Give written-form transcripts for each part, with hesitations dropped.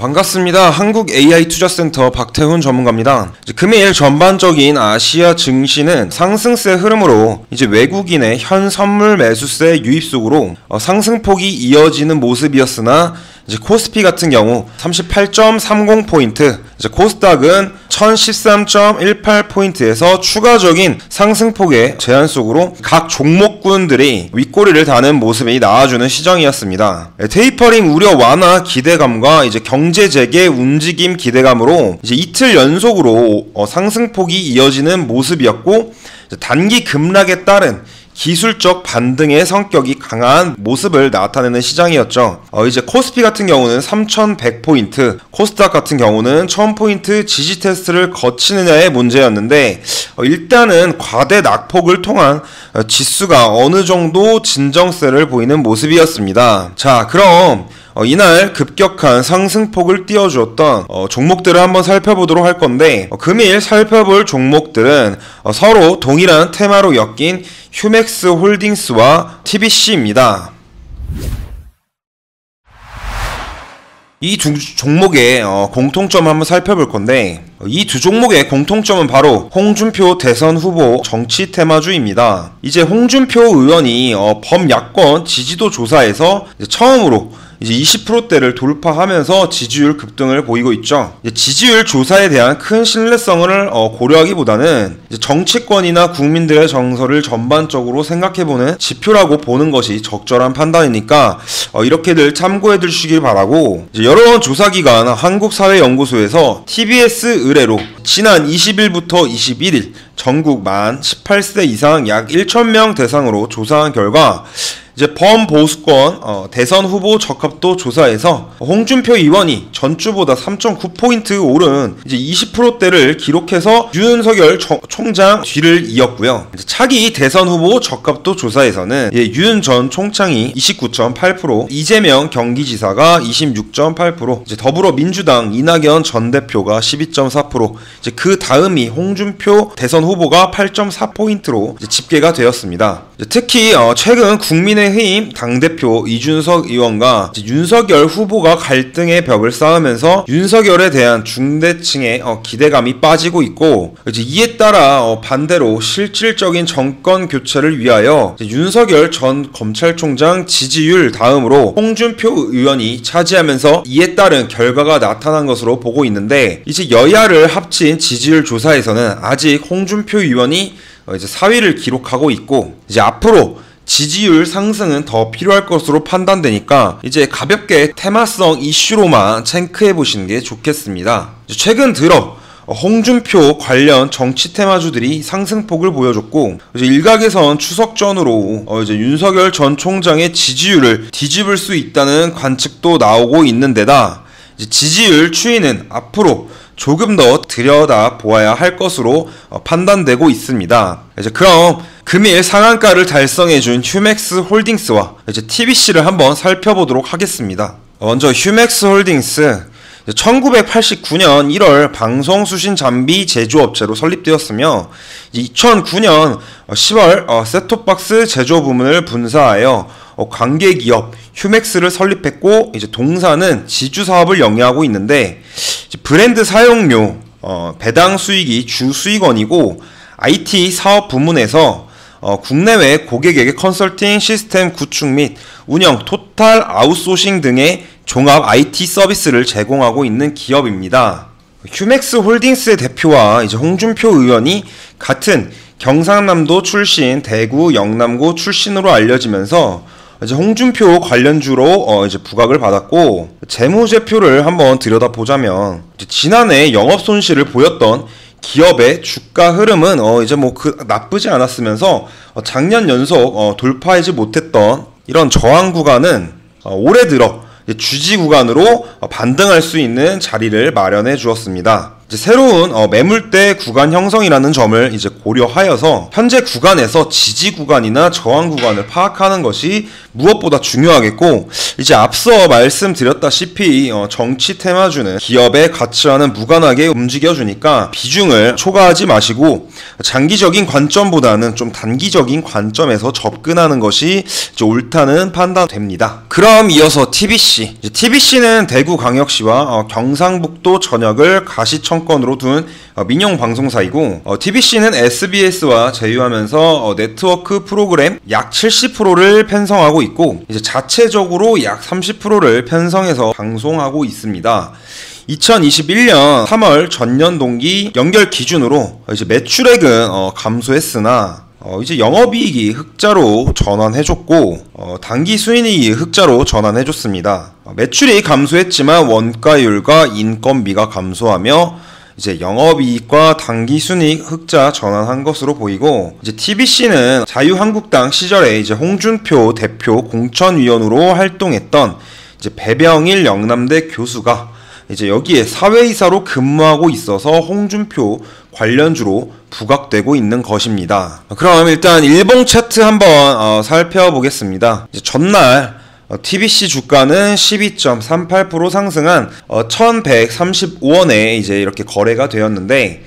반갑습니다. 한국 AI투자센터 박태훈 전문가입니다. 금일 전반적인 아시아 증시는 상승세 흐름으로 외국인의 현 선물 매수세 유입 속으로 상승폭이 이어지는 모습이었으나 코스피 같은 경우 38.30포인트, 코스닥은 1013.18포인트에서 추가적인 상승폭의 제한 속으로 각 종목군들이 윗꼬리를 다는 모습이 나와주는 시장이었습니다. 테이퍼링 우려 완화 기대감과 경제 재개 움직임 기대감으로 이틀 연속으로 상승폭이 이어지는 모습이었고, 단기 급락에 따른 기술적 반등의 성격이 강한 모습을 나타내는 시장이었죠. 코스피 같은 경우는 3100포인트, 코스닥 같은 경우는 1000포인트 지지 테스트를 거치느냐의 문제였는데, 일단은 과대 낙폭을 통한 지수가 어느 정도 진정세를 보이는 모습이었습니다. 자, 그럼 이날 급격한 상승폭을 띄워주었던 종목들을 한번 살펴보도록 할 건데, 금일 살펴볼 종목들은 서로 동일한 테마로 엮인 휴맥스 홀딩스와 TBC입니다. 이 두 종목의 공통점 한번 살펴볼 건데, 이 두 종목의 공통점은 바로 홍준표 대선 후보 정치 테마주입니다. 홍준표 의원이 범야권 지지도 조사에서 처음으로 20%대를 돌파하면서 지지율 급등을 보이고 있죠. 지지율 조사에 대한 큰 신뢰성을 고려하기보다는 정치권이나 국민들의 정서를 전반적으로 생각해보는 지표라고 보는 것이 적절한 판단이니까 이렇게들 참고해 두시길 바라고, 여러 조사기관 한국사회연구소에서 TBS 의뢰로 지난 20일부터 21일 전국 만 18세 이상 약 1000명 대상으로 조사한 결과 범보수권 대선 후보 적합도 조사에서 홍준표 의원이 전주보다 3.9포인트 오른 20%대를 기록해서 윤석열 총장 뒤를 이었고요. 차기 대선 후보 적합도 조사에서는 윤 전 총장이 29.8%, 이재명 경기지사가 26.8%, 더불어민주당 이낙연 전 대표가 12.4%, 그 다음이 홍준표 대선 후보가 8.4포인트로 집계가 되었습니다. 특히 최근 국민의힘 당대표 이준석 의원과 윤석열 후보가 갈등의 벽을 쌓으면서 윤석열에 대한 중대층의 기대감이 빠지고 있고, 이에 따라 반대로 실질적인 정권 교체를 위하여 윤석열 전 검찰총장 지지율 다음으로 홍준표 의원이 차지하면서 이에 따른 결과가 나타난 것으로 보고 있는데, 여야를 합친 지지율 조사에서는 아직 홍준표 의원이 4위를 기록하고 있고, 앞으로 지지율 상승은 더 필요할 것으로 판단되니까 가볍게 테마성 이슈로만 체크해 보시는 게 좋겠습니다. 최근 들어 홍준표 관련 정치 테마주들이 상승폭을 보여줬고, 일각에선 추석 전후로 윤석열 전 총장의 지지율을 뒤집을 수 있다는 관측도 나오고 있는 데다 지지율 추이는 앞으로 조금 더 들여다 보아야 할 것으로 판단되고 있습니다. 그럼 금일 상한가를 달성해준 휴맥스 홀딩스와 TBC를 한번 살펴보도록 하겠습니다. 먼저 휴맥스 홀딩스, 1989년 1월 방송수신 장비 제조업체로 설립되었으며 2009년 10월 셋톱박스 제조 부문을 분사하여 관계기업 휴맥스를 설립했고, 동사는 지주사업을 영위하고 있는데, 브랜드 사용료, 배당 수익이 주 수익원이고, IT 사업 부문에서 국내외 고객에게 컨설팅 시스템 구축 및 운영, 토탈 아웃소싱 등의 종합 IT 서비스를 제공하고 있는 기업입니다. 휴맥스 홀딩스의 대표와 홍준표 의원이 같은 경상남도 출신, 대구, 영남고 출신으로 알려지면서 홍준표 관련주로 부각을 받았고, 재무제표를 한번 들여다보자면 지난해 영업손실을 보였던 기업의 주가 흐름은 나쁘지 않았으면서 작년 연속 돌파하지 못했던 이런 저항 구간은 올해 들어 주지 구간으로 반등할 수 있는 자리를 마련해 주었습니다. 이제 새로운 매물대 구간 형성이라는 점을 이제 고려하여서 현재 구간에서 지지 구간이나 저항 구간을 파악하는 것이 무엇보다 중요하겠고, 이제 앞서 말씀드렸다시피 정치 테마주는 기업의 가치와는 무관하게 움직여주니까 비중을 초과하지 마시고 장기적인 관점보다는 좀 단기적인 관점에서 접근하는 것이 이제 옳다는 판단됩니다. 그럼 이어서 TBC. TBC는 대구광역시와 경상북도 전역을 가시청권으로 둔 민영 방송사이고, TBC는 SBS와 제휴하면서 네트워크 프로그램 약 70%를 편성하고 있고, 이제 자체적으로 약 30%를 편성해서 방송하고 있습니다. 2021년 3월 전년 동기 연결 기준으로 이제 매출액은 감소했으나 이제 영업이익이 흑자로 전환해줬고, 당기 순이익이 흑자로 전환해줬습니다. 매출이 감소했지만 원가율과 인건비가 감소하며 이제 영업이익과 당기순이익 흑자 전환한 것으로 보이고, 이제 TBC는 자유한국당 시절에 이제 홍준표 대표 공천위원으로 활동했던 이제 배병일 영남대 교수가 이제 여기에 사회이사로 근무하고 있어서 홍준표 관련주로 부각되고 있는 것입니다. 그럼 일단 일봉 차트 한번 살펴보겠습니다. 이제 전날 TBC 주가는 12.38% 상승한 1135원에 이제 이렇게 거래가 되었는데,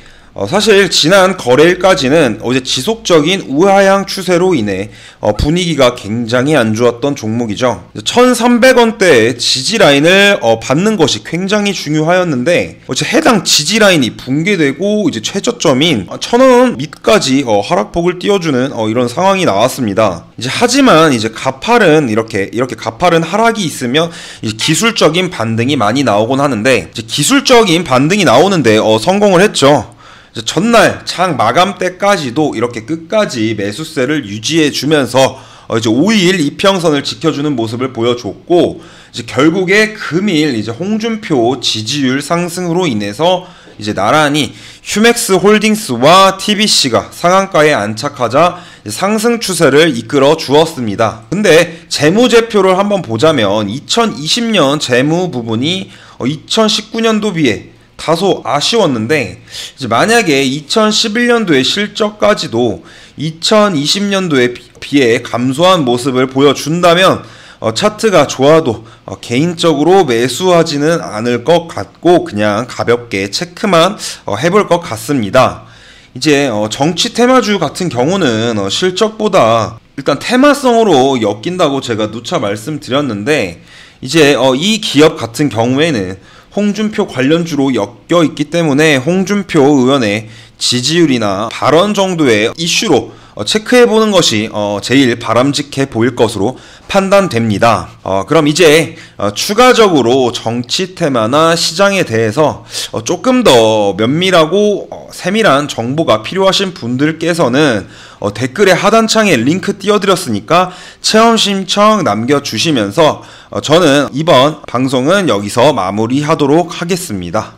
사실 지난 거래일까지는 이제 지속적인 우하향 추세로 인해 분위기가 굉장히 안 좋았던 종목이죠. 1300원대의 지지라인을 받는 것이 굉장히 중요하였는데, 이제 해당 지지라인이 붕괴되고 이제 최저점인 1000원 밑까지 하락폭을 띄워주는 이런 상황이 나왔습니다. 이제 하지만 이제 가파른 이렇게 가파른 하락이 있으면 이제 기술적인 반등이 많이 나오곤 하는데, 이제 기술적인 반등이 나오는데 성공을 했죠. 전날 장 마감 때까지도 이렇게 끝까지 매수세를 유지해 주면서 이제 5일 이평선을 지켜주는 모습을 보여줬고, 이제 결국에 금일 이제 홍준표 지지율 상승으로 인해서 이제 나란히 휴맥스 홀딩스와 TBC가 상한가에 안착하자 상승 추세를 이끌어 주었습니다. 근데 재무제표를 한번 보자면 2020년 재무 부분이 2019년도 비해 다소 아쉬웠는데, 이제 만약에 2011년도의 실적까지도 2020년도에 비해 감소한 모습을 보여준다면 차트가 좋아도 개인적으로 매수하지는 않을 것 같고 그냥 가볍게 체크만 해볼 것 같습니다. 이제 정치 테마주 같은 경우는 실적보다 일단 테마성으로 엮인다고 제가 누차 말씀드렸는데, 이제 이 기업 같은 경우에는 홍준표 관련주로 엮여 있기 때문에 홍준표 의원의 지지율이나 발언 정도의 이슈로 체크해보는 것이 제일 바람직해 보일 것으로 판단됩니다. 그럼 이제 추가적으로 정치 테마나 시장에 대해서 조금 더 면밀하고 세밀한 정보가 필요하신 분들께서는 댓글에 하단창에 링크 띄워드렸으니까 체험 신청 남겨주시면서 저는 이번 방송은 여기서 마무리하도록 하겠습니다.